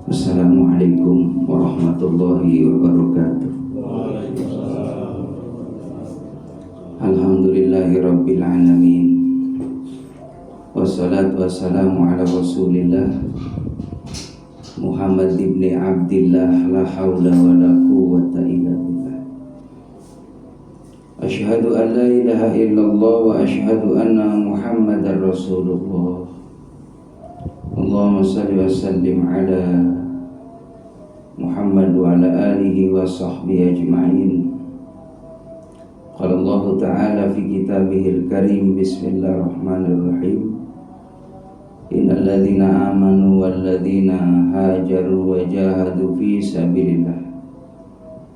Assalamualaikum warahmatullahi wabarakatuh. Alhamdulillahi rabbil alamin. Wassalatu wassalamu ala rasulillah Muhammad ibn Abdillah, la hawla wa la quwwata illa billah. Ashhadu an la ilaha illallah wa ashhadu anna Muhammadar Rasulullah. Allahumma salli wa sallim ala Muhammad wa ala alihi wa sahbihi ajma'in. Qala Allah Ta'ala fi kitabihil karim, bismillahirrahmanirrahim. Innal ladzina amanu wal ladzina hajaru wa jahadu fi sabilillah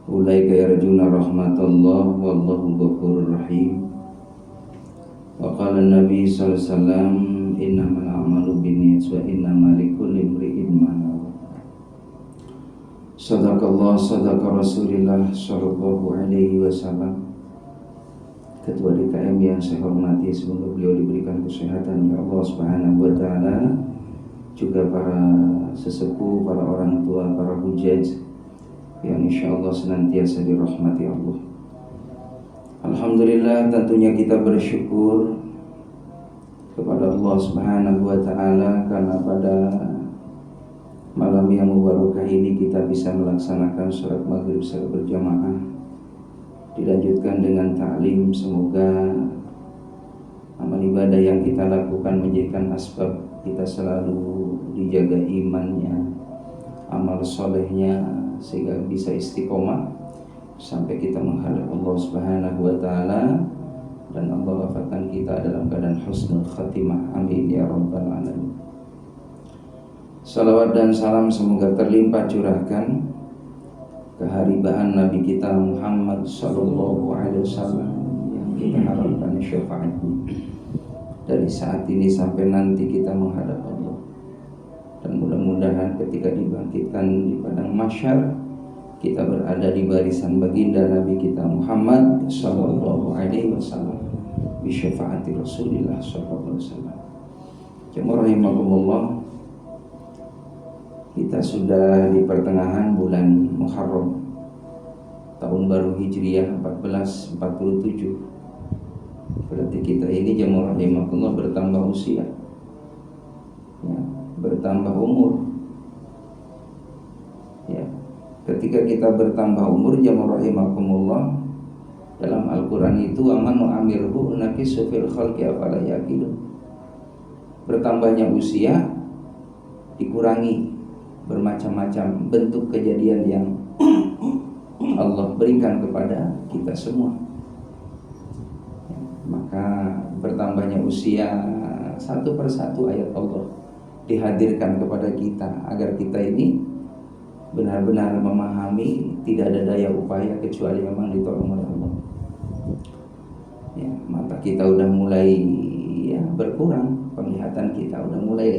ulaika yarjuna rahmatallah wallahu ghafurur rahim. Wa qala an-nabi sallallahu alaihi wasallam, innamal a'malu binniyat wa innamal likulli imri'in ma nawa. Sadaqallah, sadaqa Rasulillah sallallahu alaihi wasallam. Ketua DKM yang saya hormati, semoga beliau diberikan kesehatan oleh Allah Subhanahu wa taala, juga para sesepuh, para orang tua, para hujaj yang insyaallah senantiasa dirahmati Allah. Alhamdulillah, tentunya kita bersyukur kepada Allah Subhanahu wa taala karena pada malam yang mubarakah ini kita bisa melaksanakan sholat maghrib secara berjamaah, dilanjutkan dengan ta'lim. Semoga amal ibadah yang kita lakukan menjadikan asbab kita selalu dijaga imannya, amal solehnya, sehingga bisa istiqomah sampai kita menghadap Allah Subhanahu wa taala, dan Allah wafatkan kita dalam keadaan husnul khatimah. Amin ya rabbal alamin. Salawat dan salam semoga terlimpah curahkan keharibaan Nabi kita Muhammad sallallahu alaihi wasallam yang kita harapkan syafaatnya dari saat ini sampai nanti kita menghadap Allah. Dan mudah-mudahan ketika dibangkitkan di padang mahsyar, kita berada di barisan baginda Nabi kita Muhammad sallallahu alaihi wasallam bi syafaati Rasulillah sallallahu alaihi wasallam. Jemaah rahimakumullah, kita sudah di pertengahan bulan Muharram, tahun baru Hijriah 1447. Berarti kita ini jemaah rahimakumullah bertambah usia, ya, bertambah umur. Ya, ketika kita bertambah umur jemaah rahimakumullah, dalam Al-Quran itu amanu amirhu naqisu fil khalqi afala yaqilun. Bertambahnya usia dikurangi bermacam-macam bentuk kejadian yang Allah berikan kepada kita semua. Maka bertambahnya usia, satu persatu ayat Allah dihadirkan kepada kita agar kita ini benar-benar memahami tidak ada daya upaya kecuali memang ditolong oleh Allah. Ya, mata kita udah mulai ya berkurang, penglihatan kita udah mulai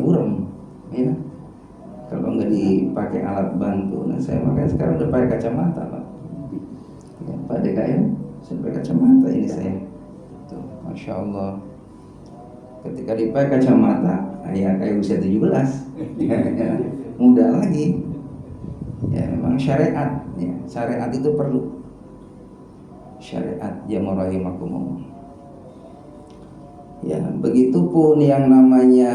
buram, ya. Kalau nggak dipakai alat bantu, nah saya makanya sekarang udah pakai kacamata, Pak. Ya, Pak DKM, saya pakai kacamata ini saya. Tuh, Masya Allah. Ketika dipakai kacamata, ya kayak usia 17, ya, muda lagi. Ya, memang syariat, ya, syariat itu perlu. Syariat jamaah rahimakumullah. Ya, begitupun yang namanya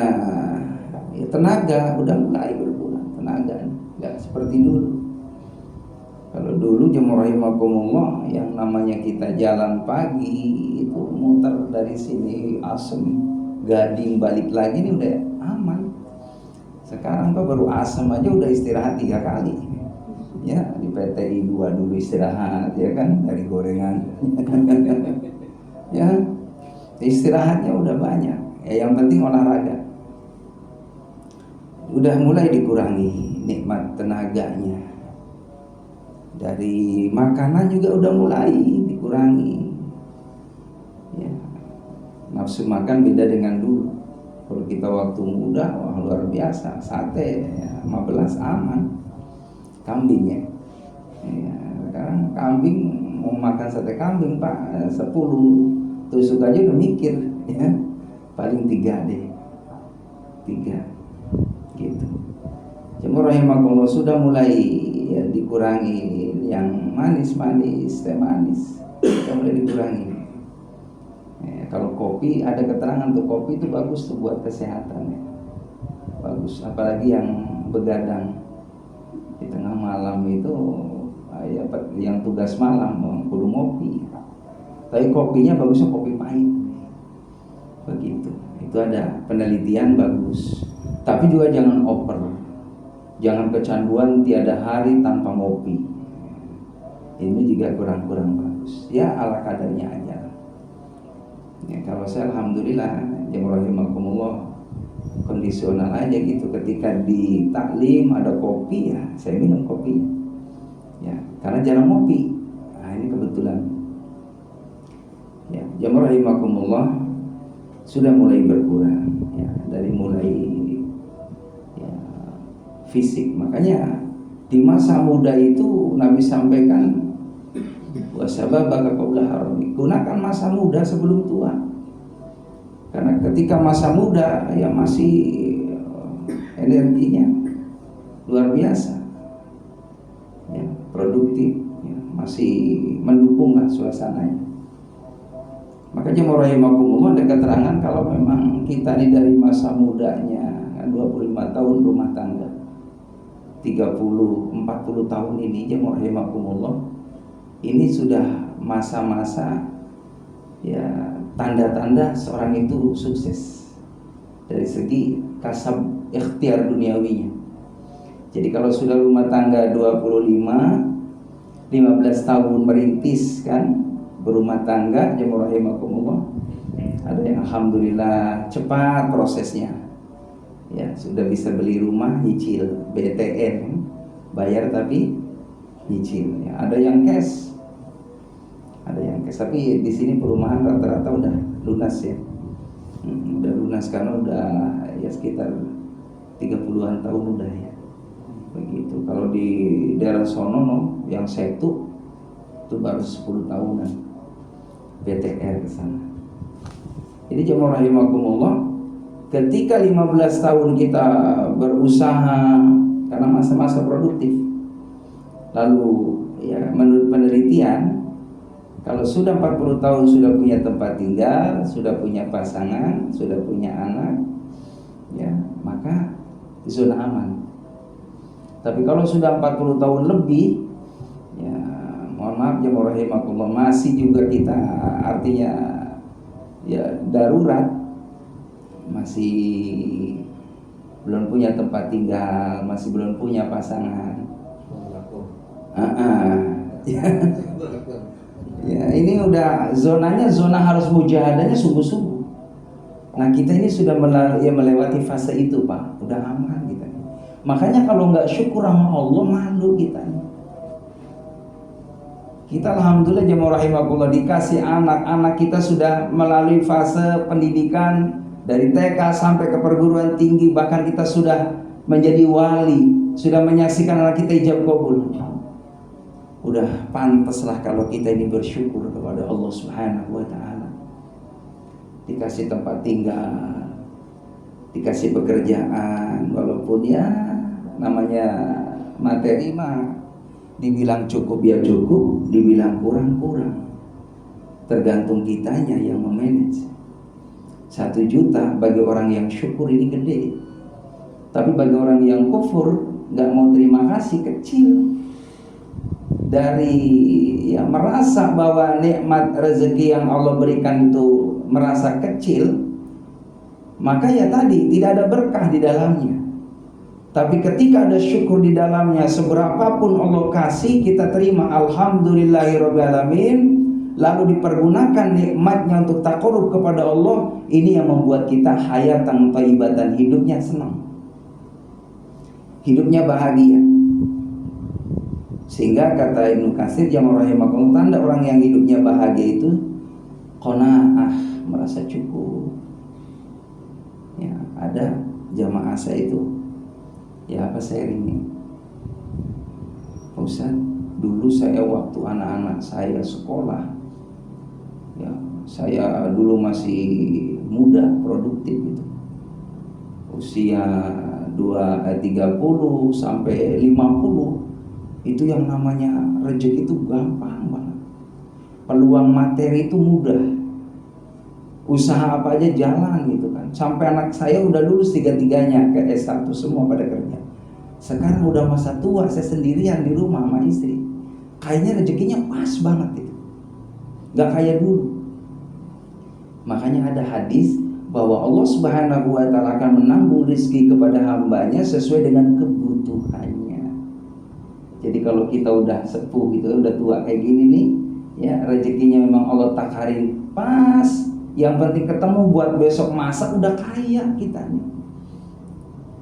ya, tenaga udah mulai berkurang, tenaga nggak seperti dulu. Kalau dulu jemaah rahimakumullah yang namanya kita jalan pagi itu muter dari sini Asem, Gading, balik lagi ini udah aman. Sekarang Pak baru Asem aja udah istirahat 3 kali. Ya, di PTI 2 dulu istirahat, ya kan, dari gorengan. Ya, istirahatnya udah banyak. Ya, yang penting olahraga. Udah mulai dikurangi nikmat tenaganya. Dari makanan juga udah mulai dikurangi. Ya, nafsu makan beda dengan dulu. Kalau kita waktu muda, wah luar biasa, sate ya, 15 aman. Kambingnya, ya, sekarang kambing mau makan sate kambing Pak, 10 tusuk aja udah mikir, ya, paling 3 deh. 3 gitu. Jemaah rahimakumullah, sudah mulai ya dikurangi yang manis-manis, teh manis sudah mulai dikurangi. Kalau kopi ada keterangan tuh, kopi itu bagus tuh buat kesehatan ya. Bagus, apalagi yang begadang di tengah malam itu ya, yang tugas malam kudu ngopi. Tapi kopinya bagusnya kopi pahit. Begitu. Itu ada penelitian bagus. Tapi juga jangan over. Jangan kecanduan tiada hari tanpa ngopi. Ini juga kurang bagus. Ya ala kadarnya aja. Ya, kalau saya alhamdulillah jemaah rahimakumullah kondisional aja gitu. Ketika di taklim ada kopi ya saya minum kopinya. Ya, karena jarang ngopi. Nah, ini kebetulan. Ya, jemaah rahimakumullah sudah mulai berkurang ya, dari mulai ya, fisik. Makanya di masa muda itu Nabi sampaikan wasababaka qabla harami, gunakan masa muda sebelum tua. Karena ketika masa muda ya masih energinya luar biasa ya, produktif ya, masih mendukung lah suasananya. Makanya rahimakumullah ada keterangan kalau memang kita ini dari masa mudanya 25 tahun rumah tangga, 30-40 tahun ini rahimakumullah, ini sudah masa-masa ya tanda-tanda seorang itu sukses dari segi kasab ikhtiar duniawinya. Jadi kalau sudah rumah tangga 25, 15 tahun merintis kan berumah tangga, jemaah rahimakumullah, ada yang alhamdulillah cepat prosesnya. Ya, sudah bisa beli rumah nyicil BTN, bayar tapi nyicil. Ya, ada yang cash. Tapi di sini perumahan rata-rata udah lunas ya. Udah lunas karena udah ya sekitar 30-an tahun udah ya. Begitu. Kalau di daerah sono yang setu itu baru 10 tahunan BTR ke sana. Jadi jemaah rahimakumullah, ketika 15 tahun kita berusaha karena masa-masa produktif, lalu ya menurut penelitian kalau sudah 40 tahun sudah punya tempat tinggal, sudah punya pasangan, sudah punya anak, ya maka zona aman. Tapi kalau sudah 40 tahun lebih, ya mohon maaf jemaah rahimakumullah, masih juga kita artinya ya darurat, masih belum punya tempat tinggal, masih belum punya pasangan. Ya ini udah zonanya zona harus mujahadahnya sungguh-sungguh. Nah kita ini sudah melewati fase itu Pak, udah aman kita. Makanya kalau nggak syukur sama Allah malu kita. Kita alhamdulillah jemaah rahimakumullah dikasih anak kita sudah melalui fase pendidikan dari TK sampai ke perguruan tinggi, bahkan kita sudah menjadi wali, sudah menyaksikan anak kita ijab qabul. Udah pantaslah kalau kita ini bersyukur kepada Allah Subhanahu wa taala. Dikasih tempat tinggal, dikasih pekerjaan, walaupun ya namanya materi mah dibilang cukup ya cukup, dibilang kurang. Tergantung kitanya yang memanage. 1 juta bagi orang yang syukur ini gede. Tapi bagi orang yang kufur gak mau terima kasih kecil. Dari ya merasa bahwa nikmat rezeki yang Allah berikan itu merasa kecil, maka ya tadi tidak ada berkah di dalamnya. Tapi ketika ada syukur di dalamnya, seberapapun Allah kasih kita terima alhamdulillahirabbil alamin, lalu dipergunakan nikmatnya untuk taqarrub kepada Allah, ini yang membuat kita hayatan thayyibatan, hidupnya senang, hidupnya bahagia. Sehingga kata Ibnu Katsir jamaah rahimakumullah, tanda orang yang hidupnya bahagia itu qanaah, merasa cukup. Ya, ada jamaah saya itu ya apa sharing nih, Ustaz, dulu saya waktu anak-anak saya sekolah, ya saya dulu masih muda produktif gitu, usia 30 sampai 50, itu yang namanya rezeki itu gampang banget. Peluang materi itu mudah. Usaha apa aja jalan gitu kan. Sampai anak saya udah lulus 3-3-nya ke S1 semua pada kerja. Sekarang udah masa tua, saya sendirian di rumah sama istri. Kayaknya rezekinya pas banget gitu. Gak kayak dulu. Makanya ada hadis bahwa Allah Subhanahu wa ta'ala akan menambung rezeki kepada hambanya sesuai dengan kebutuhannya. Jadi kalau kita udah sepuh gitu, udah tua kayak gini nih, ya rezekinya memang Allah takarin pas. Yang penting ketemu buat besok masak, udah kaya kita nih.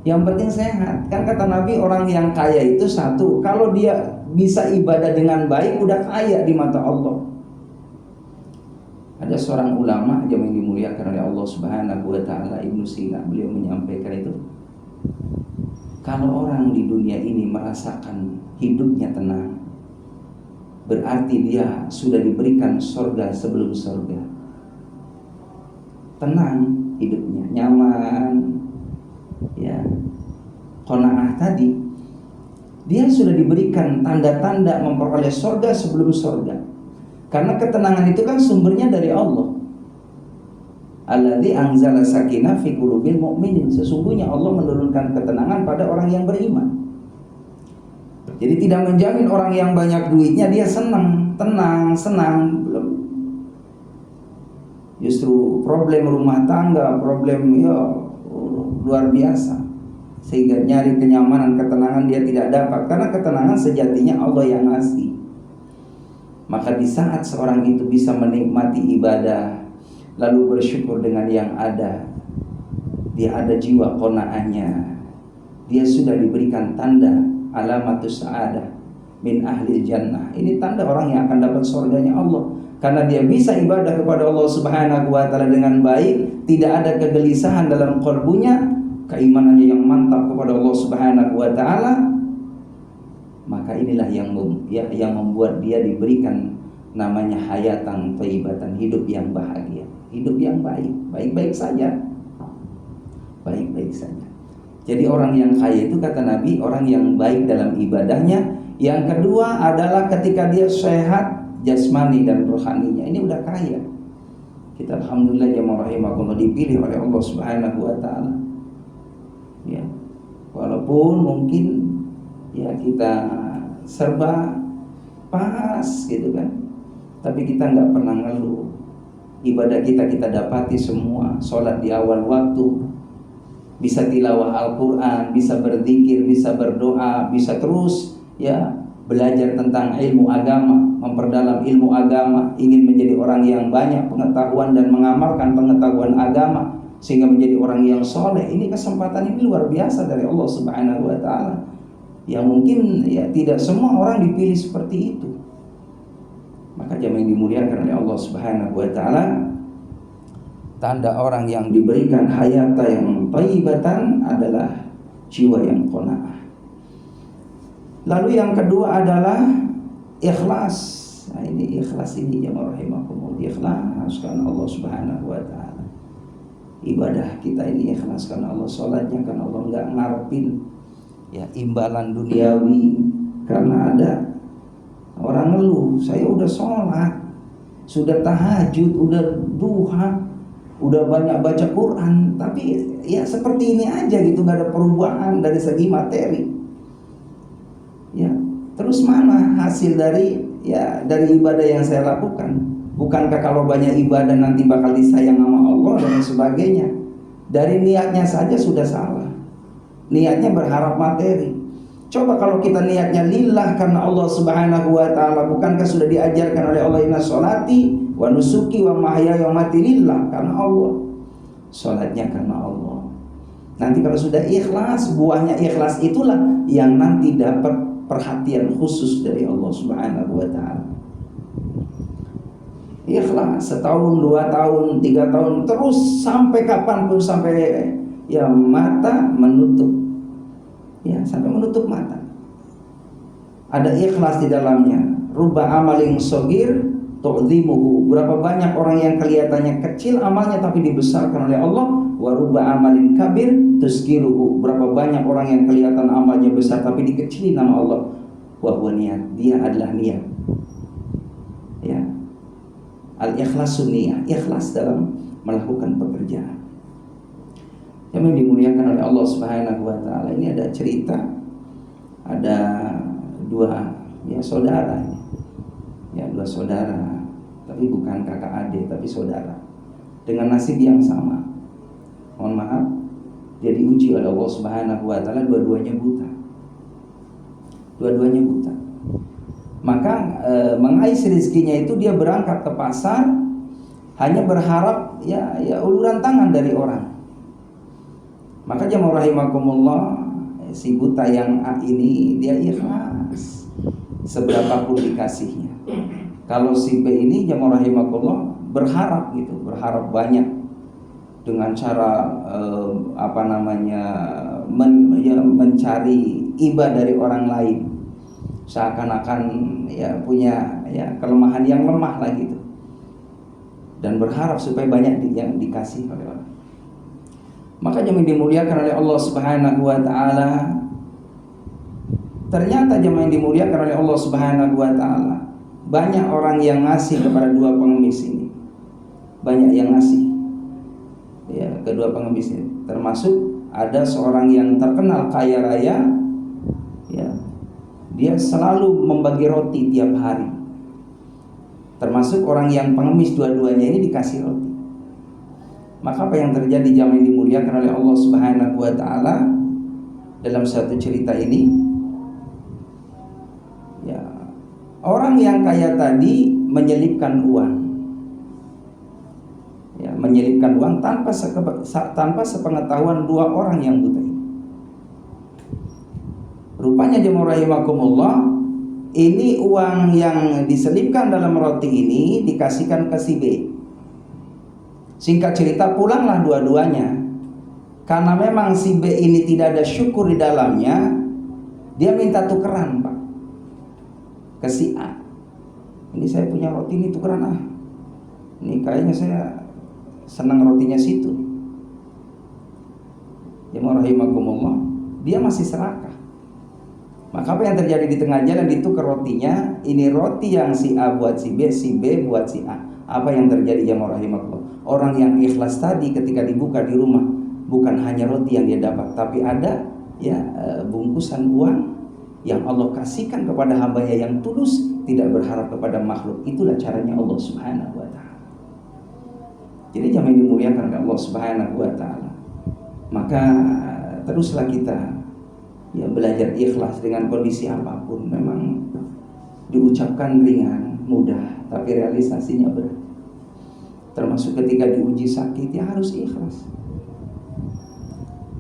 Yang penting sehat. Kan kata Nabi, orang yang kaya itu satu, kalau dia bisa ibadah dengan baik, udah kaya di mata Allah. Ada seorang ulama yang dimuliakan oleh Allah Subhanahu wa ta'ala, Ibnu Sina, beliau menyampaikan itu, kalau orang di dunia ini merasakan hidupnya tenang, berarti dia sudah diberikan surga sebelum surga. Tenang hidupnya, nyaman, ya, qanaah tadi, dia sudah diberikan tanda-tanda memperoleh surga sebelum surga. Karena ketenangan itu kan sumbernya dari Allah. Alladzi anzala sakinah fi qulubil mu'minin. Sesungguhnya Allah menurunkan ketenangan pada orang yang beriman. Jadi tidak menjamin orang yang banyak duitnya dia senang, tenang, senang, belum. Justru problem rumah tangga, problem luar biasa, sehingga nyari kenyamanan, ketenangan dia tidak dapat. Karena ketenangan sejatinya Allah yang ngasih. Maka di saat seorang itu bisa menikmati ibadah, lalu bersyukur dengan yang ada, dia ada jiwa qanaahnya, dia sudah diberikan tanda alamatus sa'adah min ahli jannah. Ini tanda orang yang akan dapat surganya Allah. Karena dia bisa ibadah kepada Allah Subhanahu wa ta'ala dengan baik, tidak ada kegelisahan dalam qalbunya, keimanannya yang mantap kepada Allah Subhanahu wa ta'ala. Maka inilah yang membuat dia diberikan namanya hayatan thayyibatan, hidup yang bahagia, hidup yang baik, baik-baik saja. Baik-baik saja. Jadi orang yang kaya itu kata Nabi, orang yang baik dalam ibadahnya. Yang kedua adalah ketika dia sehat jasmani dan rohaninya, ini udah kaya. Kita alhamdulillah ya rahimakumullah dipilih oleh Allah Subhanahu wa ta'ala. Ya. Walaupun mungkin ya kita serba pas gitu kan, tapi kita nggak pernah ngeluh. Ibadah kita dapati semua, sholat di awal waktu, bisa tilawah Al-Quran, bisa berzikir, bisa berdoa, bisa terus ya belajar tentang ilmu agama, memperdalam ilmu agama, ingin menjadi orang yang banyak pengetahuan dan mengamalkan pengetahuan agama sehingga menjadi orang yang soleh. Ini kesempatan ini luar biasa dari Allah Subhanahu wa ta'ala, yang mungkin ya tidak semua orang dipilih seperti itu. Maka jamaah yang dimuliakan oleh Allah Subhanahu wa ta'ala, tanda orang yang diberikan hayata yang thayyibatan adalah jiwa yang qanaah. Lalu yang kedua adalah ikhlas. Nah ini ikhlas ini jamaah rahimakumullah, ikhlas karena Allah Subhanahu wa ta'ala. Ibadah kita ini ikhlas karena Allah, sholatnya karena Allah, enggak ngarepin ya imbalan duniawi. Karena ada orang ngeluh, saya udah sholat, sudah tahajud, udah duha, udah banyak baca Quran, tapi ya seperti ini aja gitu, gak ada perubahan dari segi materi. Ya, terus mana hasil dari ibadah yang saya lakukan? Bukankah kalau banyak ibadah nanti bakal disayang sama Allah dan sebagainya? Dari niatnya saja sudah salah. Niatnya berharap materi. Coba kalau kita niatnya lillah karena Allah Subhanahu wa ta'ala, bukankah sudah diajarkan oleh Allah, inna sholati wa nusuki wa mahyaya wa mati lillah, karena Allah. Sholatnya karena Allah. Nanti kalau sudah ikhlas, buahnya ikhlas itulah yang nanti dapat perhatian khusus dari Allah Subhanahu wa ta'ala. Ikhlas setahun, 2 tahun, 3 tahun, terus sampai kapanpun, sampai ya mata menutup, ya sampai menutup mata. Ada ikhlas di dalamnya. Rubba amalin shogir tu'zimuhu. Berapa banyak orang yang kelihatannya kecil amalnya tapi dibesarkan oleh Allah. Wa rubba amalin kabir tuzkiruhu. Berapa banyak orang yang kelihatan amalnya besar tapi dikecilin nama Allah. Wa huwa niat. Dia adalah niat. Ya. Al-ikhlasun niyah, ikhlas dalam melakukan pekerjaan. Yang dimuliakan oleh Allah Subhanahu wa taala, ini ada cerita, ada dua saudara. Ya, dua saudara, tapi bukan kakak adik, tapi saudara. Dengan nasib yang sama. Mohon maaf, dia diuji oleh Allah Subhanahu wa taala, dua-duanya buta. Dua-duanya buta. Maka mengais rezekinya itu dia berangkat ke pasar hanya berharap ya uluran tangan dari orang. Maka jamaah rahimakumullah, si buta yang ini dia ikhlas seberapapun dikasihnya. Kalau si B ini jamaah rahimakumullah berharap gitu, berharap banyak dengan cara mencari iba dari orang lain. Seakan-akan ya punya kelemahan yang lemah lah gitu, dan berharap supaya banyak yang dikasih oleh orang. Maka jemaah dimuliakan oleh Allah Subhanahu wa taala, ternyata jemaah yang dimuliakan oleh Allah Subhanahu wa taala, banyak orang yang ngasih kepada dua pengemis ini. Banyak yang ngasih ya kedua pengemis ini. Termasuk ada seorang yang terkenal kaya raya, ya, dia selalu membagi roti tiap hari. Termasuk orang yang pengemis, dua-duanya ini dikasih roti. Maka apa yang terjadi jamaah yang dimuliakan oleh Allah Subhanahu wa taala dalam satu cerita ini, ya, orang yang kaya tadi menyelipkan uang. Ya, menyelipkan uang tanpa sepengetahuan dua orang yang buta ini. Rupanya jemaah rahimakumullah, ini uang yang diselipkan dalam roti ini dikasihkan ke si B. Singkat cerita, pulanglah dua-duanya. Karena memang si B ini tidak ada syukur di dalamnya, dia minta tukeran, Pak, ke si A. Ini saya punya roti, ini tukeran ah. Ini kayaknya saya senang rotinya situ. Jemaah rahimakumullah, dia masih serakah. Maka apa yang terjadi di tengah jalan, ditukar rotinya. Ini roti yang si A buat si B buat si A. Apa yang terjadi jemaah rahimakumullah? Orang yang ikhlas tadi ketika dibuka di rumah, bukan hanya roti yang dia dapat, tapi ada bungkusan uang yang Allah kasihkan kepada hambanya yang tulus, tidak berharap kepada makhluk. Itulah caranya Allah Subhanahu wa ta'ala. Jadi jangan dimuliakan oleh Allah Subhanahu wa ta'ala. Maka teruslah kita belajar ikhlas dengan kondisi apapun. Memang diucapkan ringan, mudah, tapi realisasinya berat. Termasuk ketika diuji sakit, ya harus ikhlas.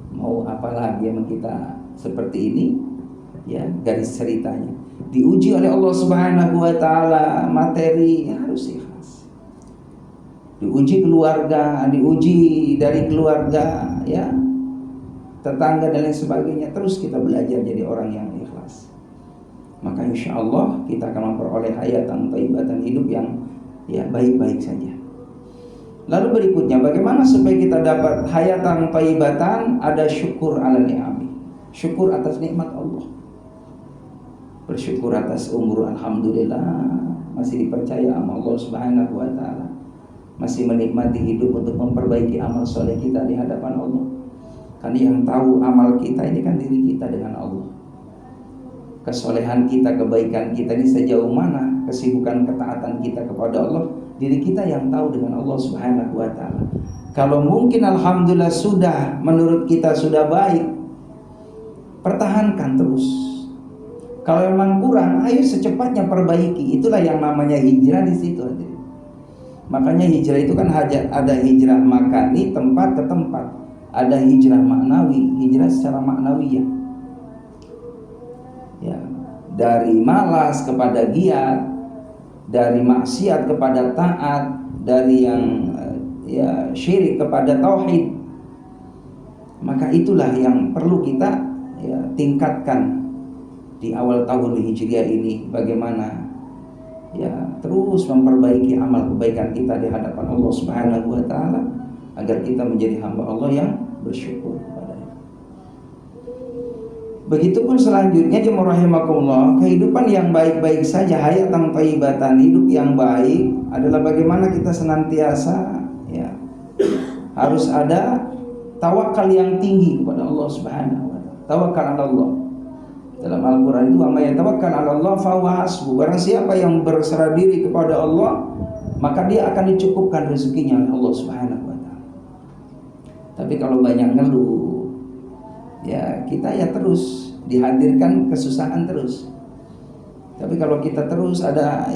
Mau apa lagi yang kita seperti ini, ya garis ceritanya. Diuji oleh Allah Subhanahu wa ta'ala materi, ya harus ikhlas. Diuji keluarga, diuji dari keluarga, ya tetangga dan lain sebagainya. Terus kita belajar jadi orang yang ikhlas. Maka insya Allah kita akan memperoleh hayatan thayyibatan, hidup yang baik-baik saja. Lalu berikutnya, bagaimana supaya kita dapat hayatan thayyibatan? Ada syukur ala ni'ami, syukur atas nikmat Allah. Bersyukur atas umur, alhamdulillah masih dipercaya sama Allah Subhanahu wa ta'ala, masih menikmati hidup untuk memperbaiki amal soleh kita di hadapan Allah. Karena yang tahu amal kita ini kan diri kita dengan Allah. Kesolehan kita, kebaikan kita ini sejauh mana, kesibukan ketaatan kita kepada Allah, diri kita yang tahu dengan Allah Subhanahu wa ta'ala. Kalau mungkin alhamdulillah sudah, menurut kita sudah baik, pertahankan terus. Kalau memang kurang, ayo secepatnya perbaiki. Itulah yang namanya hijrah di situ. Makanya hijrah itu kan ada hijrah makani, tempat ke tempat. Ada hijrah maknawi, hijrah secara maknawiyah. Ya, dari malas kepada giat, dari maksiat kepada taat, dari yang syirik kepada tauhid. Maka itulah yang perlu kita tingkatkan di awal tahun Hijriah ini. Bagaimana terus memperbaiki amal kebaikan kita di hadapan Allah Subhanahu wa ta'ala, agar kita menjadi hamba Allah yang bersyukur kepadanya. Begitupun selanjutnya jemaah rahimakumullah, kehidupan yang baik-baik saja, hayatan thayyibatan, hidup yang baik adalah bagaimana kita senantiasa ya harus ada tawakal yang tinggi kepada Allah Subhanahu wa taala. Tawakal 'ala Allah. Dalam Al-Qur'an itu, "Amma yatawakkal 'ala Allah fa huwa hasbuh." Barang siapa yang berserah diri kepada Allah, maka dia akan dicukupkan rezekinya oleh Allah Subhanahu wa taala. Tapi kalau banyak ngeluh, ya kita ya terus dihadirkan kesusahan terus. Tapi kalau kita terus ada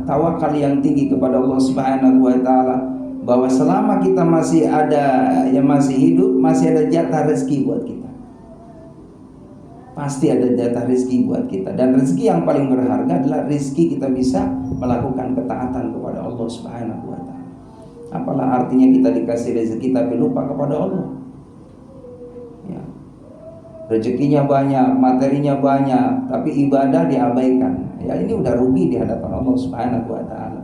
tawakal yang tinggi kepada Allah Subhanahu wa taala, bahwa selama kita masih ada, masih hidup, masih ada jatah rezeki buat kita. Pasti ada jatah rezeki buat kita. Dan rezeki yang paling berharga adalah rezeki kita bisa melakukan ketaatan kepada Allah Subhanahu wa taala. Apalah artinya kita dikasih rezeki tapi lupa kepada Allah. Ya. Rezekinya banyak, materinya banyak, tapi ibadah diabaikan. Ya, ini udah rugi di hadapan Allah Subhanahu wa taala.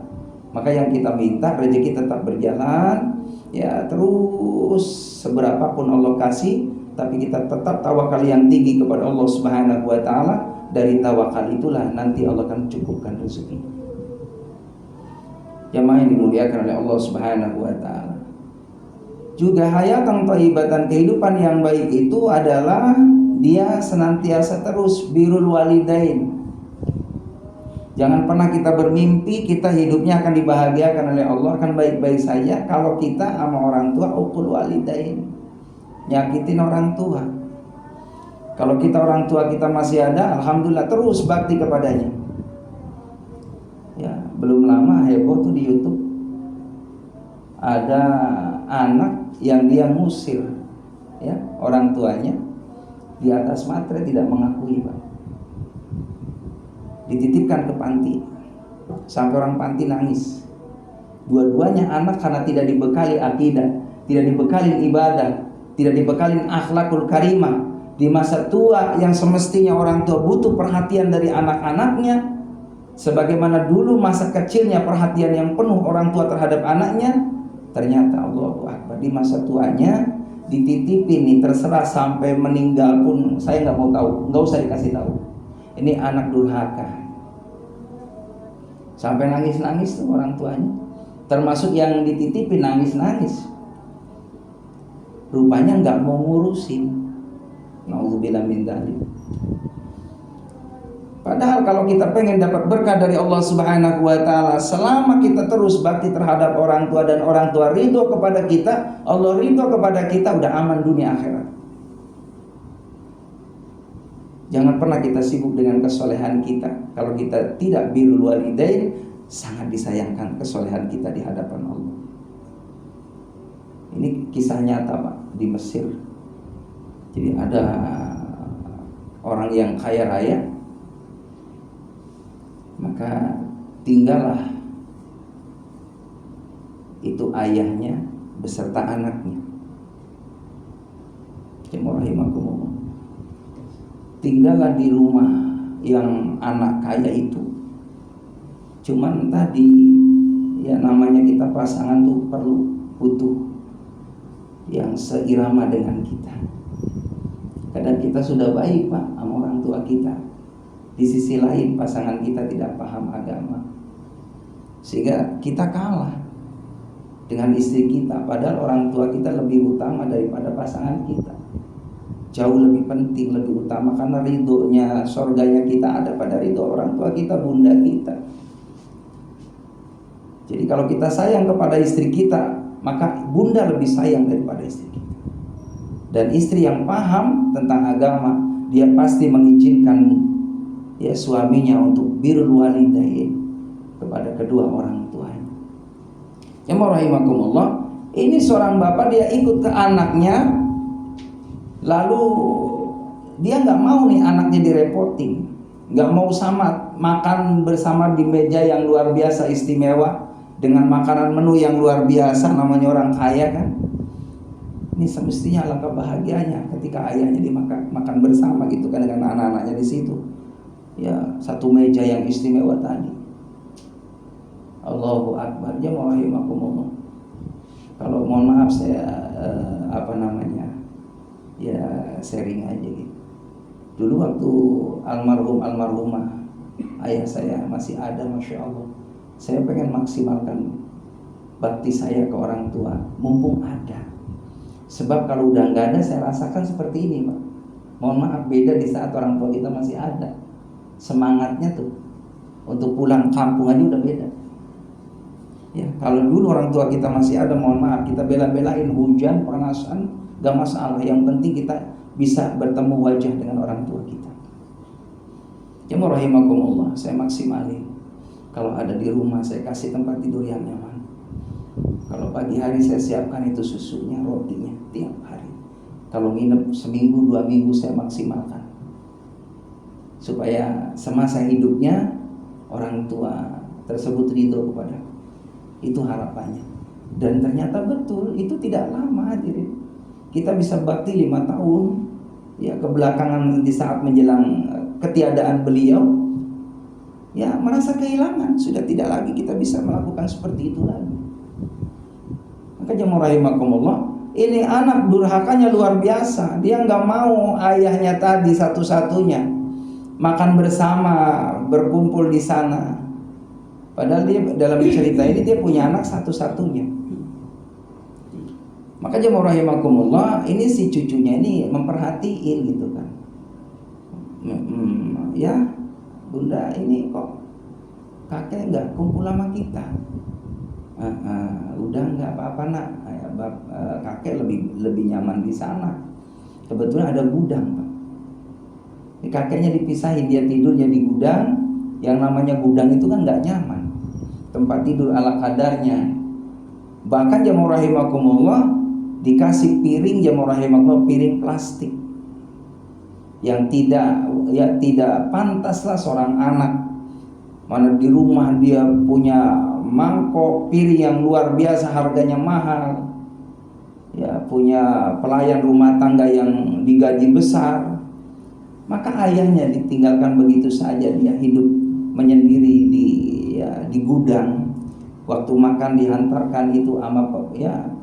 Maka yang kita minta rezeki tetap berjalan, ya terus seberapapun Allah kasih, tapi kita tetap tawakal yang tinggi kepada Allah Subhanahu wa taala. Dari tawakal itulah nanti Allah akan cukupkan rezeki. Jamaah yang dimuliakan oleh Allah Subhanahu wa taala. Juga hayatan thayyibatan, kehidupan yang baik itu adalah dia senantiasa terus birrul walidain. Jangan pernah kita bermimpi kita hidupnya akan dibahagiakan oleh Allah, akan baik-baik saja kalau kita sama orang tua uqul walidain, nyakitin orang tua. Kalau kita orang tua kita masih ada, alhamdulillah terus bakti kepadanya. Ya, belum lama heboh tuh di YouTube. Ada anak yang dia ngusir ya orang tuanya di atas materai, tidak mengakui, Pak. Dititipkan ke panti sampai orang panti nangis. Dua-duanya anak karena tidak dibekali akidah, tidak dibekali ibadah, tidak dibekali akhlakul karimah. Di masa tua yang semestinya orang tua butuh perhatian dari anak-anaknya, sebagaimana dulu masa kecilnya perhatian yang penuh orang tua terhadap anaknya, ternyata Allahu Akbar di masa tuanya dititipin nih, terserah sampai meninggal pun saya nggak mau tahu, nggak usah dikasih tahu. Ini anak durhaka. Sampai nangis-nangis tuh orang tuanya. Termasuk yang dititipin nangis-nangis. Rupanya nggak mau ngurusin. Nauzubillah min dzalik. Padahal kalau kita pengen dapat berkah dari Allah Subhanahu wa taala, selama kita terus bakti terhadap orang tua dan orang tua ridho kepada kita, Allah ridho kepada kita, udah aman dunia akhirat. Jangan pernah kita sibuk dengan kesolehan kita. Kalau kita tidak birrul walidain, sangat disayangkan kesolehan kita di hadapan Allah. Ini kisah nyata, Pak, di Mesir. Jadi ada orang yang kaya raya, maka tinggallah itu ayahnya beserta anaknya. Bismillahirrahmanirrahim. Tinggallah di rumah yang anak kaya itu. Cuman tadi ya namanya kita pasangan tuh butuh yang seirama dengan kita. Kadang kita sudah baik, Pak, sama orang tua kita. Di sisi lain pasangan kita tidak paham agama, sehingga kita kalah dengan istri kita. Padahal orang tua kita lebih utama daripada pasangan kita. Jauh lebih penting, lebih utama, karena ridhonya, surganya kita ada pada ridho orang tua kita, bunda kita. Jadi kalau kita sayang kepada istri kita, maka bunda lebih sayang daripada istri kita. Dan istri yang paham tentang agama, dia pasti mengizinkan ya suaminya untuk birrul walidain kepada kedua orang tuanya. Ya rahimakumullah, ini seorang bapak, dia ikut ke anaknya. Lalu dia nggak mau nih anaknya direpotin, nggak mau sama makan bersama di meja yang luar biasa istimewa dengan makanan menu yang luar biasa, namanya orang kaya kan. Ini semestinya alangkah bahagianya ketika ayahnya makan bersama gitu kan dengan anak-anaknya di situ. Ya, satu meja yang istimewa tadi. Allahu Akbar. Ya rahimakumullah. Kalau mohon maaf saya ya sharing aja gitu. Dulu waktu almarhumah ayah saya masih ada, masya Allah, saya pengen maksimalkan bakti saya ke orang tua mumpung ada. Sebab kalau udah nggak ada, saya rasakan seperti ini, Pak. Mohon maaf, beda di saat orang tua kita masih ada. Semangatnya tuh untuk pulang kampung aja udah beda. Ya, kalau dulu orang tua kita masih ada, mohon maaf, kita bela-belain hujan, panasan, gak masalah. Yang penting kita bisa bertemu wajah dengan orang tua kita. Ya rahimakumullah, saya maksimalin. Kalau ada di rumah, saya kasih tempat tidur yang nyaman. Kalau pagi hari saya siapkan itu susunya, rotinya tiap hari. Kalau nginep seminggu, 2 minggu saya maksimalkan. Supaya semasa hidupnya orang tua tersebut ridho kepada. Itu harapannya. Dan ternyata betul, itu tidak lama hadirin. Kita bisa bakti 5 tahun ya kebelakangan, di saat menjelang ketiadaan beliau, ya merasa kehilangan, sudah tidak lagi kita bisa melakukan seperti itu lagi. Maka jemaah rahimakumullah, ini anak durhakanya luar biasa. Dia nggak mau ayahnya tadi satu-satunya makan bersama, berkumpul di sana. Padahal dia dalam cerita ini dia punya anak satu-satunya. Maka jemaah rahimakumullah, ini si cucunya ini memperhatiin gitu kan. Ya bunda, ini kok kakek nggak kumpul sama kita. Udah nggak apa-apa nak, kakek lebih nyaman di sana. Kebetulan ada gudang, Pak. Kakeknya dipisahin, dia tidurnya di gudang. Yang namanya gudang itu kan nggak nyaman, tempat tidur ala kadarnya. Bahkan jemaah rahimakumullah dikasih piring, jemaah rahimakumullah, piring plastik yang tidak pantaslah seorang anak. Mana di rumah dia punya mangkok piring yang luar biasa, harganya mahal. Ya, punya pelayan rumah tangga yang digaji besar. Maka ayahnya ditinggalkan begitu saja, dia hidup menyendiri di gudang. Waktu makan dihantarkan itu sama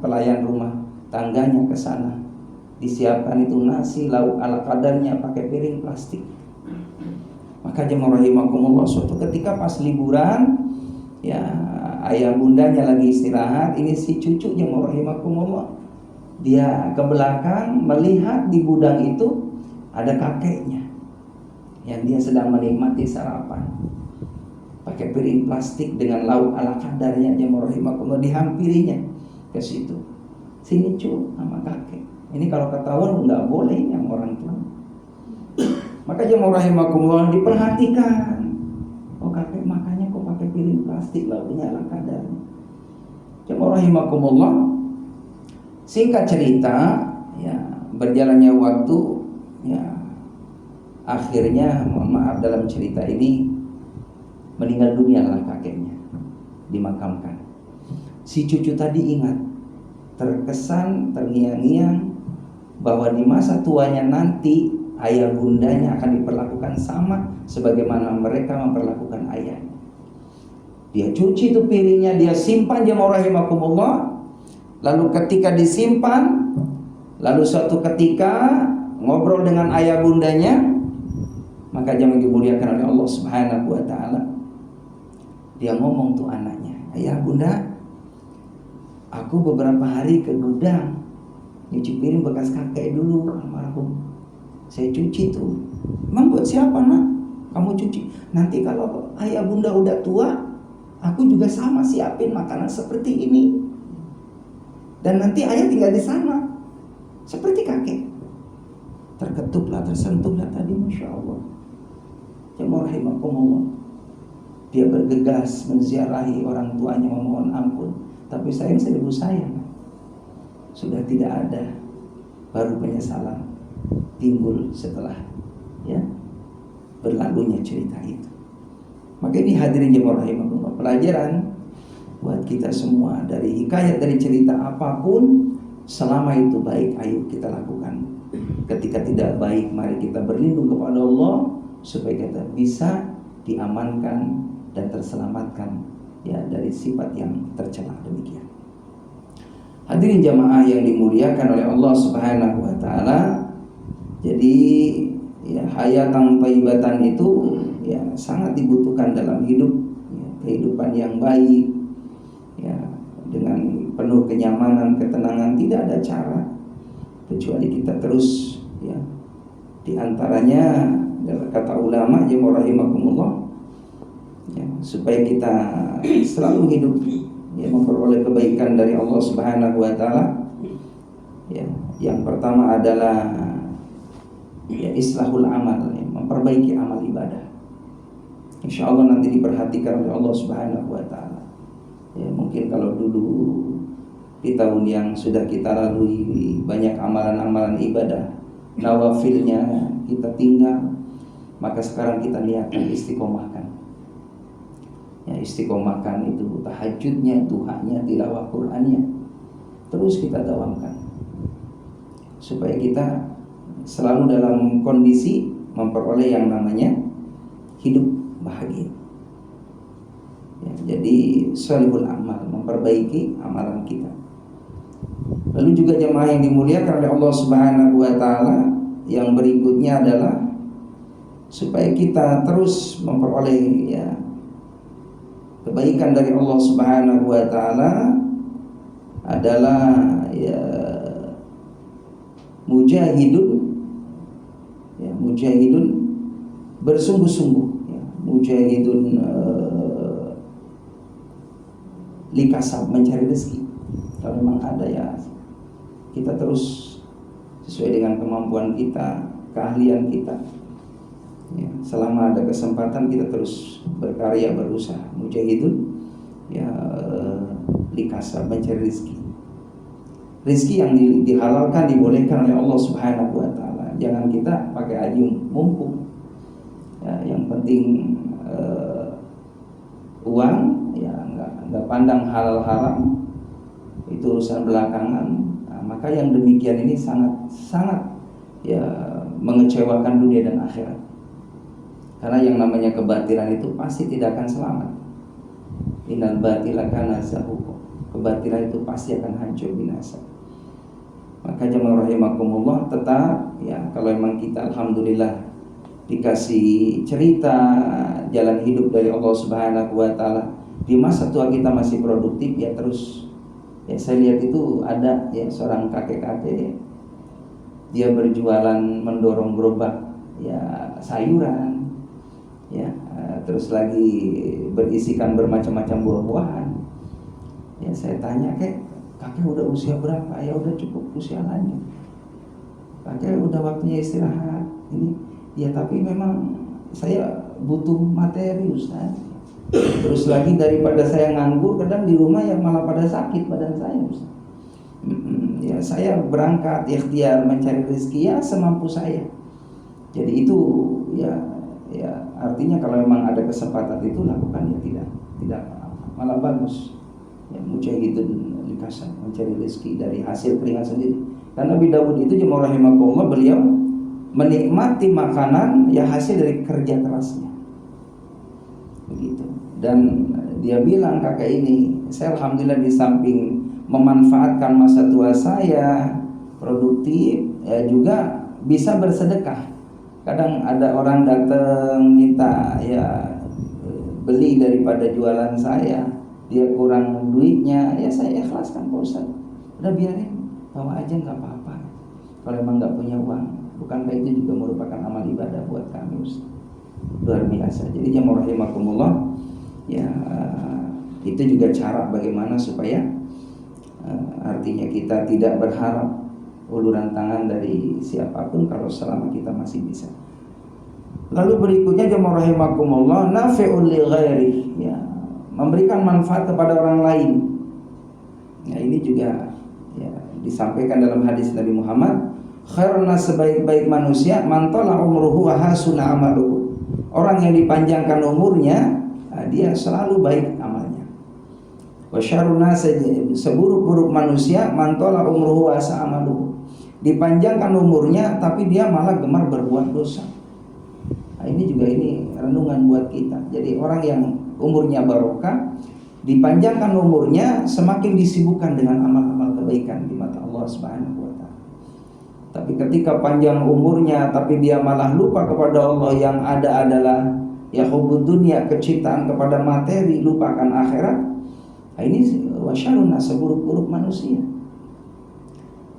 pelayan rumah tangganya ke sana. Disiapkan itu nasi, lauk ala kadarnya pakai piring plastik. Maka jemaah rahimakumullah, suatu ketika pas liburan, ya ayah bundanya lagi istirahat, ini si cucu jemaah rahimakumullah, dia ke belakang melihat di gudang itu ada kakeknya yang dia sedang menikmati sarapan pakai piring plastik dengan lauk ala kadarnya, jemaah rahimakumullah, dihampirinya ke situ. Sini cu, sama kakek. Ini kalau ketahuan nggak boleh ini sama orang tua. Maka jemaah rahimakumullah diperhatikan. Oh, kakek makannya kok pakai piring plastik, lauknya ala kadarnya. Jemaah rahimakumullah, singkat cerita, ya berjalannya waktu, ya akhirnya mohon maaf dalam cerita ini meninggal dunia lah kakeknya, dimakamkan. Si cucu tadi ingat, terkesan, terngiang-ngiang bahwa di masa tuanya nanti ayah bundanya akan diperlakukan sama sebagaimana mereka memperlakukan ayahnya. Dia cuci itu piringnya, dia simpan jemaah rahimakumullah. Lalu ketika disimpan, lalu suatu ketika ngobrol dengan ayah bundanya, maka jemaah dimuliakan oleh Allah Subhanahu wa taala. Dia ngomong tuh anaknya, ayah bunda, aku beberapa hari ke gudang nyuci piring bekas kakek dulu almarhum. Saya cuci tuh. Emang buat siapa nak? Kamu cuci. Nanti kalau ayah bunda udah tua, aku juga sama siapin makanan seperti ini. Dan nanti ayah tinggal di sana seperti kakek. Terketuplah, tersentuhlah tadi, masya Allah. Jemaah rahimakumullah, dia bergegas menziarahi orang tuanya, memohon ampun. Tapi sayang 1000 sayang, sudah tidak ada. Baru penyesalan timbul setelah berlalunya cerita itu. Maka ini hadirin jemaah rahimakumullah, pelajaran buat kita semua dari hikayat, dari cerita apapun, selama itu baik, ayo kita lakukan. Ketika tidak baik, mari kita berlindung kepada Allah supaya kita bisa diamankan dan terselamatkan ya dari sifat yang tercela. Demikian. Hadirin jamaah yang dimuliakan oleh Allah Subhanahu wa taala. Jadi ya, hayatan thayyibatan itu ya sangat dibutuhkan dalam hidup, ya, kehidupan yang baik, ya, dengan penuh kenyamanan, ketenangan. Tidak ada cara kecuali kita terus, ya, di antaranya kata ulama jemaah rahimakumullah, ya, supaya kita selalu hidup, ya, memperoleh kebaikan dari Allah Subhanahu wa taala. Ya, yang pertama adalah ya islahul amal, ya, memperbaiki amal ibadah. Insya Allah nanti diperhatikan oleh Allah Subhanahu wa taala. Ya, mungkin kalau dulu di tahun yang sudah kita lalui banyak amalan-amalan ibadah nawafilnya kita tinggal, maka sekarang kita niatkan istiqomahkan. Ya, istiqomahkan itu tahajudnya, duhanya, tilawah Qur'annya, terus kita dawamkan supaya kita selalu dalam kondisi memperoleh yang namanya hidup bahagia. Ya, jadi sholihul amal, memperbaiki amalan kita. Lalu juga jemaah yang dimuliakan oleh Allah Subhanahu wa taala, yang berikutnya adalah supaya kita terus memperoleh, ya, kebaikan dari Allah Subhanahu wa taala adalah, ya, mujahidun bersungguh-sungguh, ya, mujahidun likasab, mencari rezeki. Kalau memang ada, ya, kita terus sesuai dengan kemampuan kita, keahlian kita. Ya, selama ada kesempatan kita terus berkarya, berusaha. Mujahidun, ya, likasab, mencari rezeki. Rezeki yang dihalalkan, dibolehkan oleh Allah Subhanahu wa taala. Jangan kita pakai ajung mumpung. Ya, yang penting uang, ya, enggak pandang halal haram, itu urusan belakangan. Nah, maka yang demikian ini sangat ya mengecewakan dunia dan akhirat. Karena yang namanya kebatilan itu pasti tidak akan selamat. Innal batila kana zahuqa. Kebatilan itu pasti akan hancur, binasa. Maka jemaah rahimakumullah, tetap, ya, kalau memang kita alhamdulillah dikasih cerita jalan hidup dari Allah Subhanahu wa taala, di masa tua kita masih produktif, ya terus. Ya, saya lihat itu ada, ya, seorang kakek-kakek, dia berjualan mendorong gerobak, ya, sayuran, ya, terus lagi berisikan bermacam-macam buah-buahan. Ya, saya tanya, kakek udah usia berapa? Ya udah cukup usia lanjut. Kakek udah waktunya istirahat. Ini, ya, tapi memang saya butuh materi, Ustaz. Terus lagi daripada saya nganggur, kadang di rumah ya malah pada sakit badan saya, Ustaz. Ya, saya berangkat ikhtiar mencari rezeki, ya, semampu saya. Jadi itu, ya artinya kalau memang ada kesempatan itu lakukan, ya, tidak malah bagus. Ya, mujahidun likasab, mencari rezeki dari hasil keringat sendiri. Karena Nabi Daud itu jemaah rahimakumullah, beliau menikmati makanan ya hasil dari kerja kerasnya. Begitu. Dan dia bilang, kakek ini, saya alhamdulillah di samping memanfaatkan masa tua saya produktif, ya, juga bisa bersedekah. Kadang ada orang datang minta, ya, beli daripada jualan saya, dia kurang duitnya, ya saya ikhlaskan, Pak Ustaz. Udah biarin, bawa aja, nggak apa-apa. Kalau emang nggak punya uang, bukankah itu juga merupakan amal ibadah buat kami, Ustaz? Luar biasa. Jadi jemaah rahimakumullah, ya, itu juga cara bagaimana supaya artinya kita tidak berharap uluran tangan dari siapapun kalau selama kita masih bisa. Lalu berikutnya jemaah rahimakumullah, nafi'ul li ghairi, ya, memberikan manfaat kepada orang lain. Ya, ini juga, ya, disampaikan dalam hadis Nabi Muhammad, khairun nas, sebaik-baik manusia, man tala umruhu wa hasuna amaluhu. Orang yang dipanjangkan umurnya, dia selalu baik amalnya. Wa syarrun nas, seburuk-buruk manusia, man tala umruhu wa sa amaluhu. Dipanjangkan umurnya tapi dia malah gemar berbuat dosa. Nah, ini renungan buat kita. Jadi orang yang umurnya barokah, dipanjangkan umurnya, semakin disibukkan dengan amal-amal kebaikan. kebaikan di mata Allah Subhanahu wa taala. Tapi ketika panjang umurnya tapi dia malah lupa kepada Allah, yang ada adalah ya hubud dunia, kecintaan kepada materi, lupakan akhirat. Nah, ini wasyarun seburuk-buruk manusia.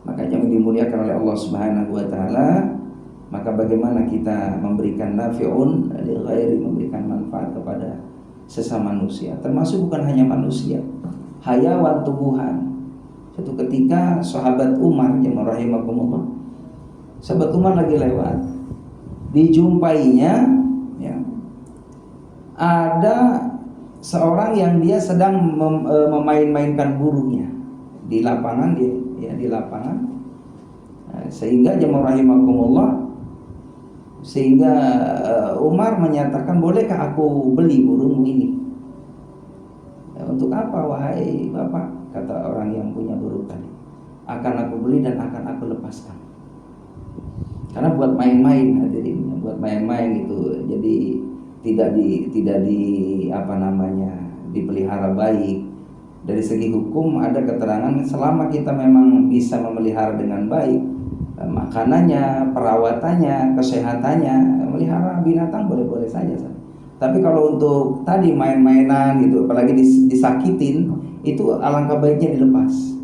Maka yang dimuliakan oleh Allah Subhanahu wa taala, maka bagaimana kita memberikan nafi'un li ghairi, memberikan manfaat kepada sesama manusia, termasuk bukan hanya manusia, hayawan, tumbuhan. Suatu ketika sahabat Umar yang rahimakumullah, sahabat Umar lagi lewat, dijumpainya ya, ada seorang yang dia sedang memain-mainkan burungnya di lapangan, di lapangan. Nah, sehingga jemaah rahimakumullah, sehingga Umar menyatakan, bolehkah aku beli burungmu ini? Ya, untuk apa wahai bapak? Kata orang yang punya burung tadi, akan aku beli dan akan aku lepaskan. Karena buat main-main, hadirin, buat main-main gitu. Jadi tidak di apa namanya, dipelihara baik. Dari segi hukum ada keterangan, selama kita memang bisa memelihara dengan baik, makanannya, perawatannya, kesehatannya, melihara binatang boleh-boleh saja. Tapi kalau untuk tadi main-mainan gitu, apalagi disakitin, itu alangkah baiknya dilepas.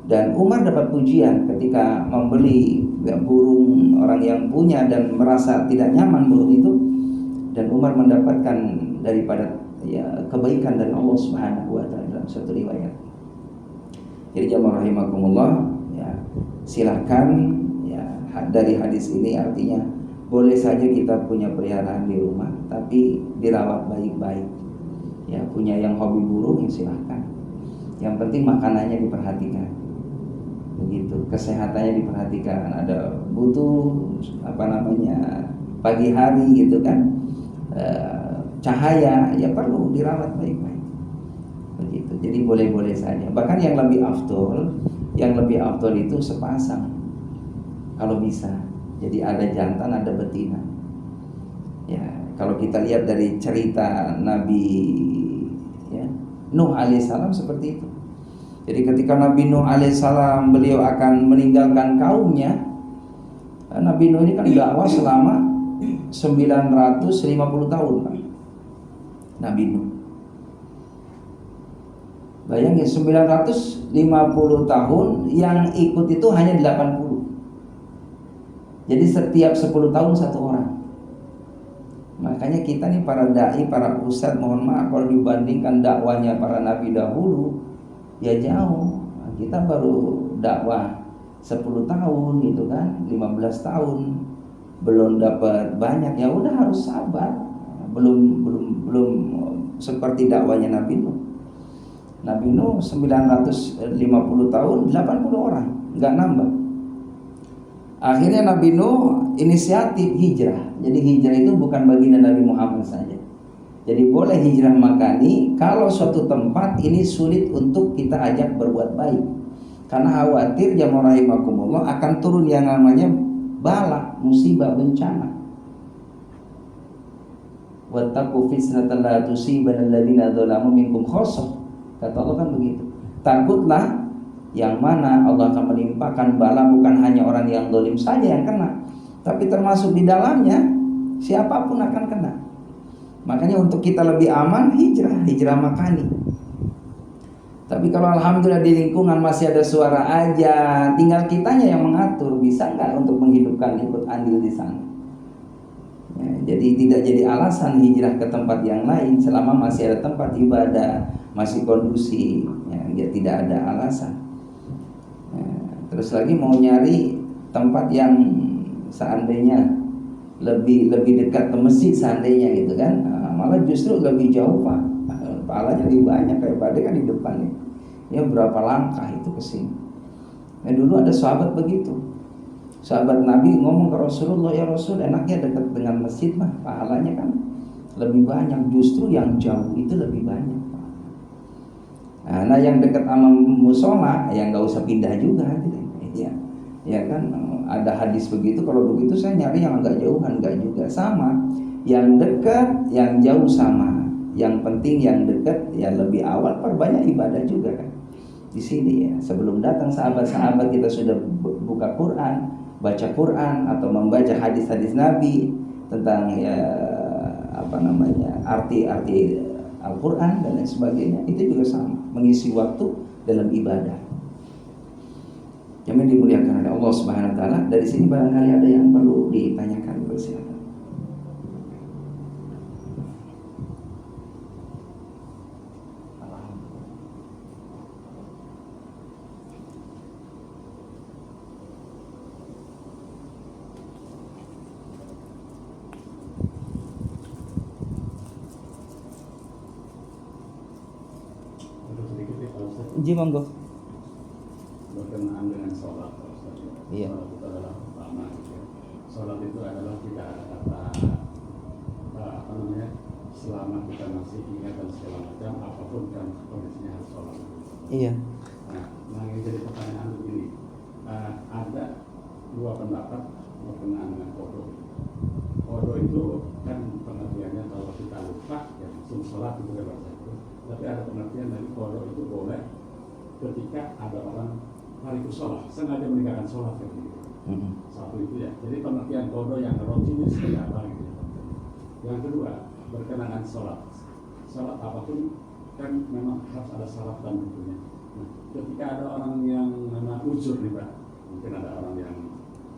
Dan Umar dapat pujian ketika membeli burung orang yang punya dan merasa tidak nyaman burung itu, dan Umar mendapatkan daripada ya kebaikan dari Allah Subhanahu wa taala dalam satu riwayat. Jadi jamaah rahimakumullah, ya silakan ya, dari hadis ini artinya boleh saja kita punya peliharaan di rumah, tapi dirawat baik-baik. Ya, punya yang hobi burung ya silahkan. Yang penting makanannya diperhatikan. Begitu, kesehatannya diperhatikan. Ada butuh apa namanya, pagi hari gitu kan, cahaya ya perlu dirawat baik-baik. Begitu. Jadi boleh-boleh saja. Bahkan yang lebih afdol itu sepasang kalau bisa. Jadi ada jantan, ada betina. Ya, kalau kita lihat dari cerita Nabi ya, Nuh alaihissalam seperti itu. Jadi ketika Nabi Nuh alaihissalam beliau akan meninggalkan kaumnya, Nabi Nuh ini kan dakwah selama 950 tahun Pak. Nabi Nuh. Bayangin 950 tahun, yang ikut itu hanya 80. Jadi setiap 10 tahun satu orang. Makanya kita nih para dai, para ustadz, mohon maaf kalau dibandingkan dakwanya para nabi dahulu, ya jauh. Kita baru dakwah 10 tahun gitu kan, 15 tahun belum dapat banyak, ya udah harus sabar. Belum seperti dakwanya Nabi Nuh. Nabi Nuh 950 tahun, 80 orang, nggak nambah. Akhirnya Nabi Nuh inisiatif hijrah. Jadi hijrah itu bukan baginda Nabi Muhammad saja. Jadi boleh hijrah makani kalau suatu tempat ini sulit untuk kita ajak berbuat baik. Karena khawatir jamaah rahimakumullah akan turun yang namanya bala, musibah, bencana. Wattaqu fitnatan la tusibanna alladziina dzalamu minkum khassah. Kata Allah kan begitu. Takutlah yang mana Allah akan menimpakan bala bukan hanya orang yang zalim saja yang kena, tapi termasuk di dalamnya siapapun akan kena. Makanya untuk kita lebih aman hijrah makani. Tapi kalau alhamdulillah di lingkungan masih ada suara aja, tinggal kitanya yang mengatur, bisa nggak untuk menghidupkan ikut andil di sana. Ya, jadi tidak jadi alasan hijrah ke tempat yang lain selama masih ada tempat ibadah, masih kondusif, ya tidak ada alasan. Terus lagi mau nyari tempat yang seandainya lebih dekat ke masjid seandainya gitu kan, malah justru lebih jauh Pak, pahalanya lebih banyak daripada kan di depan nih. Ya berapa langkah itu ke sini. Nah, dulu ada sahabat begitu. Sahabat Nabi ngomong ke Rasulullah, ya Rasul, enaknya dekat dengan masjid mah, pahalanya kan lebih banyak, justru yang jauh itu lebih banyak. Nah yang dekat sama musola yang nggak usah pindah juga, ya kan ada hadis begitu. Kalau begitu saya nyari yang agak jauhan, nggak juga sama. Yang dekat, yang jauh sama. Yang penting yang dekat ya lebih awal perbanyak ibadah juga kan. Di sini ya, sebelum datang sahabat-sahabat kita sudah buka Quran, baca Quran atau membaca hadis-hadis Nabi tentang ya arti-arti Al-Quran dan lain sebagainya. Itu juga sama, mengisi waktu dalam ibadah. Yang dimuliakan oleh Allah Subhanahu wa taala. Dari sini barangkali ada yang perlu ditanyakan, bersilakan. Ji monggo. Berkenaan dengan sholat, Iya. Sholat itu adalah utama. Sholat itu adalah tidak ada kata selama kita masih ingat dan segala macam, apapun kan kondisinya harus sholat. Iya. Nah, yang jadi pertanyaan begini, ada dua pendapat berkenaan dengan qadha. Qadha itu kan pengertiannya kalau kita lupa ya langsung sholat itu kan bahasa itu. Tapi ada pengertian dari qadha itu boleh ketika ada orang harikus sholat, sengaja meninggalkan sholat kan gitu. Satu itu ya. Jadi pengertian qadha yang rojim itu seperti apa gitu. Yang kedua, berkenaan sholat. Sholat apapun kan memang harus ada syarat dan rukunnya. Nah, ketika ada orang yang memang uzur nih Pak, mungkin ada orang yang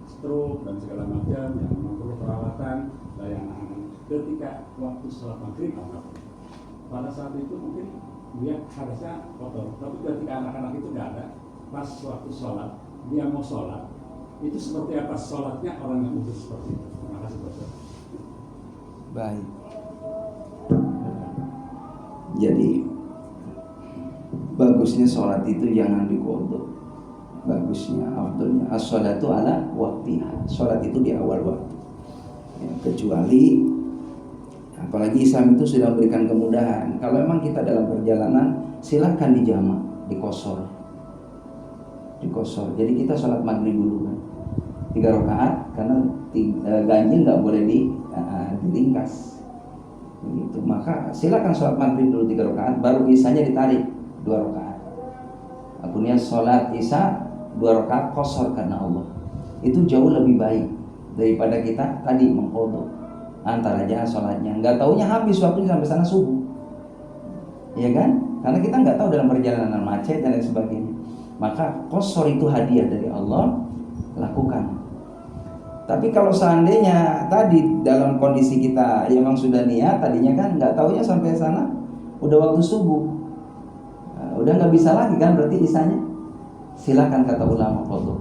stroke dan segala macam yang memang perlu perawatan, layanan. Ketika waktu sholat maghrib pada saat itu mungkin dia harusnya kotor, tapi ketika anak-anak itu nggak ada, pas waktu sholat dia mau sholat, itu seperti apa sholatnya orang yang uzur seperti itu? Terima kasih Pak. Baik. Jadi bagusnya sholat itu jangan diqadha. Bagusnya, afdalnya as-sholatu ala waqtiha. Sholat itu di awal waktu. Ya, kecuali apalagi Islam itu sudah memberikan kemudahan. Kalau memang kita dalam perjalanan, silahkan dijamak, dikosor. Jadi kita sholat maghrib dulu kan, 3 rakaat karena ganjil nggak boleh diringkas. Begitu. Maka silakan sholat maghrib dulu 3 rakaat, baru isanya ditarik 2 rakaat. Akhirnya sholat isya 2 rakaat qashar karena Allah. Itu jauh lebih baik daripada kita tadi mengqadha antara aja sholatnya. Nggak taunya habis waktunya sampai sana subuh. Iya kan? Karena kita nggak tahu dalam perjalanan macet dan lain sebagainya. Maka qashar itu hadiah dari Allah, lakukan. Tapi kalau seandainya tadi dalam kondisi kita memang sudah niat tadinya kan nggak taunya sampai sana udah waktu subuh, udah nggak bisa lagi kan berarti isanya, silakan kata ulama qadha.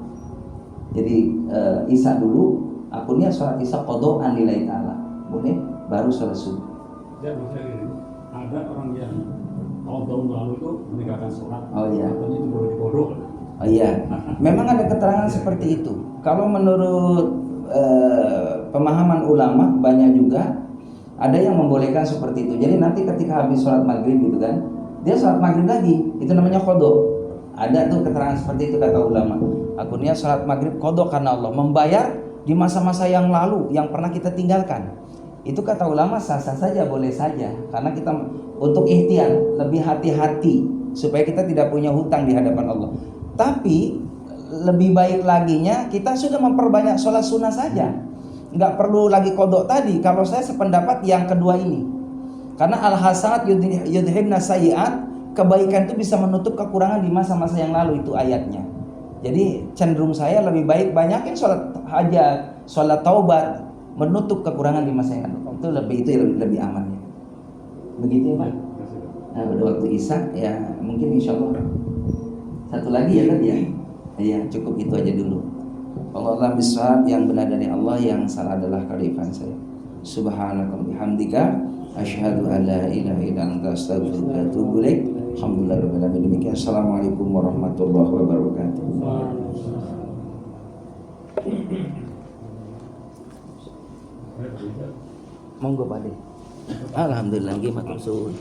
Jadi isya dulu, akunnya sholat isya qadha lillahi ta'ala, boleh baru sholat subuh. Ya maksudnya ini ada orang yang tahun lalu itu meninggalkan sholat, oh iya, katanya itu boleh diqadha. Oh iya, memang ada keterangan seperti itu. Kalau menurut pemahaman ulama banyak juga ada yang membolehkan seperti itu. Jadi nanti ketika habis sholat maghrib gitu kan, dia sholat maghrib lagi, itu namanya qadha. Ada tuh keterangan seperti itu kata ulama. Akunnya sholat maghrib qadha karena Allah, membayar di masa-masa yang lalu yang pernah kita tinggalkan. Itu kata ulama sah-sah saja, boleh saja. Karena kita untuk ikhtiar, lebih hati-hati supaya kita tidak punya hutang di hadapan Allah. Tapi lebih baik laginya kita sudah memperbanyak sholat sunnah saja, nggak perlu lagi qadha tadi. Kalau saya sependapat yang kedua ini, karena al-hasanat yudhibna sayyi'at, kebaikan itu bisa menutup kekurangan di masa-masa yang lalu, itu ayatnya. Jadi cenderung saya lebih baik banyakin sholat hajat, sholat taubat, menutup kekurangan di masa yang lalu. Itu lebih aman ya. Begitu ya Pak. Nah, udah waktu isya ya, mungkin insya Allah satu lagi ya kan ya. Ya cukup itu aja dulu. Allah bisawab, yang benar dari Allah, yang salah adalah kearifan saya. Subhanaka bihamdika asyhadu an la ilaha illa anta astaghfiruka wa atubu ilaik. Alhamdulillahirabbil alamin. Demikian. Assalamualaikum warahmatullahi wabarakatuh. Monggo Pak De. Alhamdulillah nggih matur suwun.